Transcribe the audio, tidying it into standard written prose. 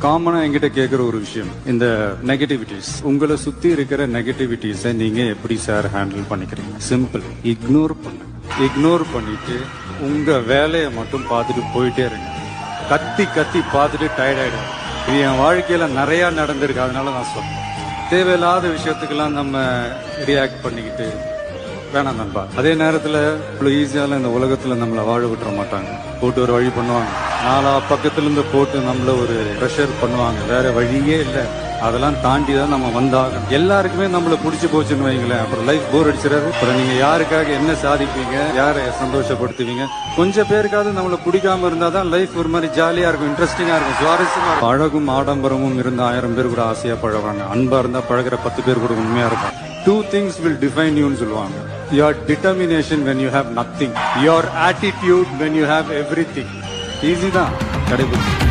காமனா என்கிட்ட கேட்குற ஒரு விஷயம், இந்த நெகட்டிவிட்டிஸ், உங்களை சுத்தி இருக்கிற நெகட்டிவிட்டிஸை நீங்க எப்படி சார் ஹேண்டில் பண்ணிக்கிறீங்க? சிம்பிள், இக்னோர் பண்ணுங்க. இக்னோர் பண்ணிட்டு உங்க வேலையை மட்டும் பார்த்துட்டு போயிட்டே இருங்க. கத்தி கத்தி பார்த்துட்டு டயர்ட் ஆயிடும். இது என் வாழ்க்கையில நிறைய நடந்திருக்கு, அதனால நான் சொல்றேன். தேவையில்லாத விஷயத்துக்கெல்லாம் நம்ம ரியாக்ட் பண்ணிக்கிட்டு வேணாம் நண்பா. அதே நேரத்தில் இவ்வளோ ஈஸியால இந்த உலகத்தில் நம்மளை வாழ விட்டுற மாட்டாங்க. போட்டு ஒரு வழி பண்ணுவாங்க, நாலா பக்கத்துலேருந்து போட்டு நம்மள ஒரு ப்ரெஷர் பண்ணுவாங்க. வேற வழியே இல்லை, அதெல்லாம் தாண்டி தான் நம்ம வந்தாங்க. எல்லாருக்குமே நம்மளை பிடிச்சி போச்சுன்னு வைங்களேன், அப்புறம் லைஃப் போர் அடிச்சிடாது. அப்புறம் நீங்க யாருக்காக என்ன சாதிப்பீங்க, யாரை சந்தோஷப்படுத்துவீங்க? கொஞ்சம் பேருக்காவது நம்மளை பிடிக்காம இருந்தா தான் லைஃப் ஒரு மாதிரி ஜாலியா இருக்கும், இன்ட்ரெஸ்டிங்கா இருக்கும், சுவாரஸ்யமா இருக்கும். அழகும் ஆடம்பரமும் இருந்த 1000 பேர் கூட ஆசையா பழகுவாங்க. அன்பா இருந்தா பழகிற 10 பேர் கூட உண்மையா இருக்கும். 2 things will define you ன்னு சொல்லுவாங்க. Your determination when you have nothing, your attitude when you have everything. Easy தான், கடைபிடிச்சு